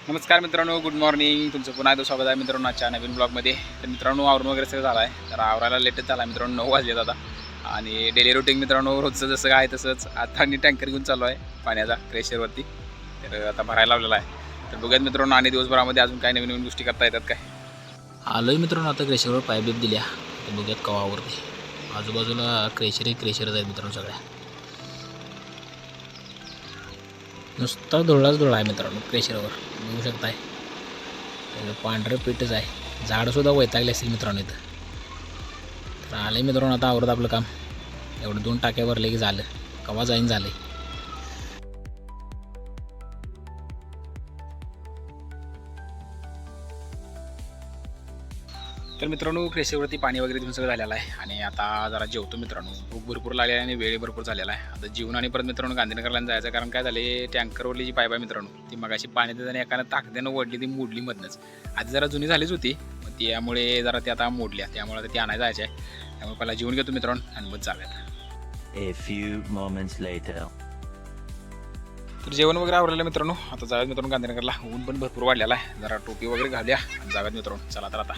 नमस्कार मित्रांनो, good morning. तुमचं पुन्हा एकदा स्वागत आहे मित्रांनो आजच्या नवीन ब्लॉगमध्ये. तर मित्रांनो आवरून वगैरे सगळं झालं आहे. तर आवरायला लेटच झाला मित्रांनो, 9 वाजले आता. आणि डेली रुटीन मित्रांनो रोजचं जसं काय तसंच. आता आणि टँकर घेऊन चालू आहे पाण्याचा क्रेशरवरती. तर आता भरायला लावलेला आहे. तर बघूयात मित्रांनो आणि दिवसभरामध्ये अजून काय नवीन नवीन गोष्टी करता येतात काय. आलोय मित्रांनो आता क्रेशरवर पाईप दिल्या. तर बघूयात कवावरती. आजूबाजूला क्रेशरच आहेत मित्रांनो सगळ्या. नुसता धुळाच धुळा आहे मित्रांनो क्रेशरवर बघू शकताय. पांढरं पीठच आहे. झाडसुद्धा वैतागले असेल मित्रांनो इथं. तर आलं मित्रांनो आता आवरत आपलं काम. एवढं 2 टाक्या भरले की झालं. कवा जाईन झालं. तर मित्रांनो क्रेशरवरती पाणी वगैरे देऊन सगळं झालेलं आहे. आणि आता जरा जेवतो मित्रांनो. भूक भरपूर लागली आहे आणि वेळ भरपूर झालेला आहे. आता जेवून आणि परत मित्रांनो गांधीनगरला जायचं. कारण काय झाले, टँकरवरली जी पाईप आहे मित्रांनो ती मगाशी पाणी देताना एकानं ताकदीनं ओढली, ती मोडली मधनंच. आधी जरा जुनी झालीच होती, मग त्यामुळे जरा ती आता मोडल्या. त्यामुळे आता ती आणायला जायचं आहे. त्यामुळे पहिला जेवून घेतो मित्रांनो आणि मग जाऊयात. A few moments later. तर जेवण वगैरे आवरलेलं मित्रांनो. आता जाऊयात मित्रांनो गांधीनगरला. ऊन पण भरपूर वाढलेला आहे. जरा टोपी वगैरे घालूया आणि जाऊयात मित्रांनो. चला तर आता.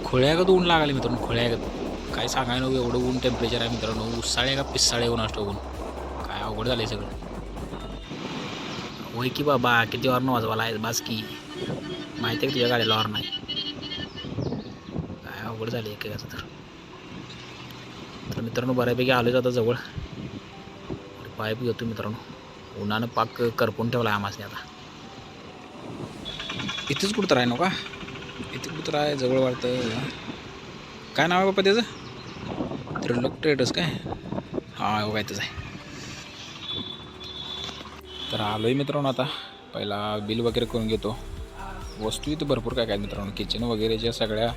खोळ्यागत ऊन लागाले मित्रांनो. खोळ्यागत काय सांगाय नको, एवढं ऊन टेम्परेचर आहे मित्रांनो. उसाळे का पिसाळे ऊन असतो. ऊन काय अवघड झालं आहे सगळं. होय की बाबा, किती हॉर्न वाजवायला आहे बास की. माहिती आहे की तुझ्या गाडीला हॉर्न आहे. काय अवघड झालं एकेकाचं. तर मित्रांनो बऱ्यापैकी आलोच आता जवळ. पाईप घेतो मित्रांनो. उन्हानं पाक करपून ठेवला आहे आम्हाला आता. इथेच कुठं आहे नका, इथे कुठं आहे जवळ वाटतं. काय नाव आहे बाप्पा त्याचं? त्रिलोक ट्रेडर्स काय? हां हो, काय आहे. तर आलोय मित्रांनो आता. पहिला बिल वगैरे करून घेतो. वस्तू इथं भरपूर काय काय मित्रांनो. किचन वगैरेच्या सगळ्या,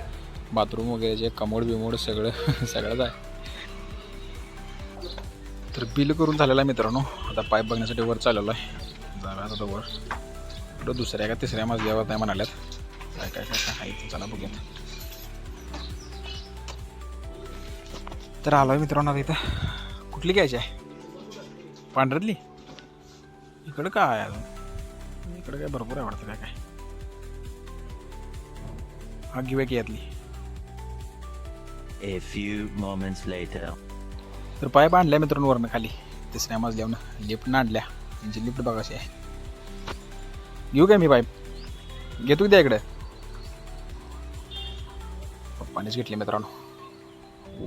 बाथरूम वगैरेचे, कमोड बिमोड सगळं सगळंच आहे. तर बिल करून झालेलं आहे मित्रांनो. आता पाईप बघण्यासाठी वर चाललेलो आहे. जागा आता वर कुठं दुसऱ्या का तिसऱ्या मजल्यावर नाही म्हणाल्यात. काय काय काय काय आहे चला बघूयात. तर आलो आहे मित्रांनो आता इथं. कुठली घ्यायची आहे? पांढऱ्यातली? इकडं काय आहे अजून? इकडं काय भरपूर आहे वाटतं. काय काय हा घेऊया की यातली. A few moments later. तर पाईप आणल्या मित्रांनो वरनं खाली तिसऱ्या मजल्यावरनं. लिफ्टनं आणल्या. म्हणजे लिफ्ट बघा कशी आहे. घेऊ काय मी पाईप? घेतो की द्या इकडे. पप्पानेच घेतले मित्रांनो.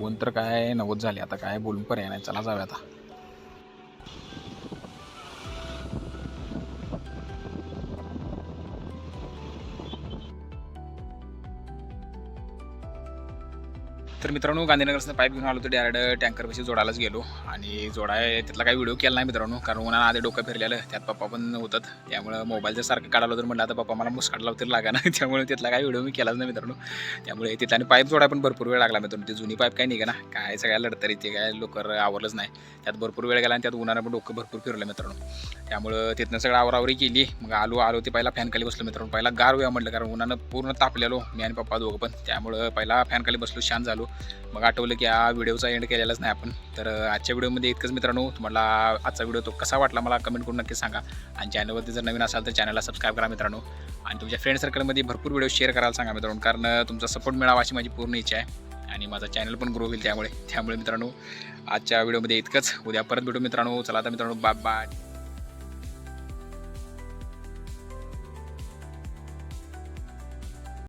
ऊन तर काय नव्वद झाले. आता काय बोलून पर्याय नाही. चला जाऊया आता. तर मित्रांनो गांधीनगरचं पाईप घेऊन आलो तर डायरेक्ट टँकरपाशी जोडायलाच गेलो. आणि जोडाय तिथला काही व्हिडिओ केला नाही मित्रांनो, कारण उन्हाळा आधी डोकं फिरलेलं. त्यात पप्पा पण होतात. त्यामुळे मोबाईल जर सारखं काढालो तर म्हटलं आता पप्पा मला मुस्काडला तर लागा ना. त्यामुळे तिथला काही व्हिडिओ मी केलाच नाही मित्रांनो. त्यामुळे तिथला आणि पाईप जोडाय पण भरपूर वेळ लागला मित्रांनो. ती जुनी पाईप काय निघा ना, काय सगळ्या लढतरी ते काय लोकर आवरलंच नाही. त्यात भरपूर वेळ गेला आणि त्यात उन्हानं पण डोकं भरपूर फिरलं मित्रांनो. त्यामुळं तिथनं सगळं आवरावरी केली. मग आलो ते पहिला फॅन खाली बसलो मित्रांनो. पहिला गार होया म्हटलं, कारण उन्हानं पूर्ण तापलेलो मी आणि पप्पा दोघं पण. त्यामुळं पहिला फॅन खाली बसलो, शांत झालो. मग आठवलं की हा व्हिडिओचा एंड केलेलाच नाही आपण. तर आजच्या व्हिडिओमध्ये इतकंच मित्रांनो. तुम्हाला आजचा व्हिडिओ तो कसा वाटला मला कमेंट करून नक्की सांगा. आणि चॅनलवरती जर नवीन असाल तर चॅनलला सबस्क्राईब करा मित्रांनो. आणि तुमच्या फ्रेंड सर्कलमध्ये भरपूर व्हिडिओ शेअर करायला सांगा मित्रांनो, कारण तुमचा सपोर्ट मिळावा अशी माझी पूर्ण इच्छा आहे. आणि माझा चॅनल पण ग्रो होईल त्यामुळे मित्रांनो आजच्या व्हिडिओमध्ये इतकंच. उद्या परत भेटू मित्रांनो. चला आता मित्रांनो, बाय बाय.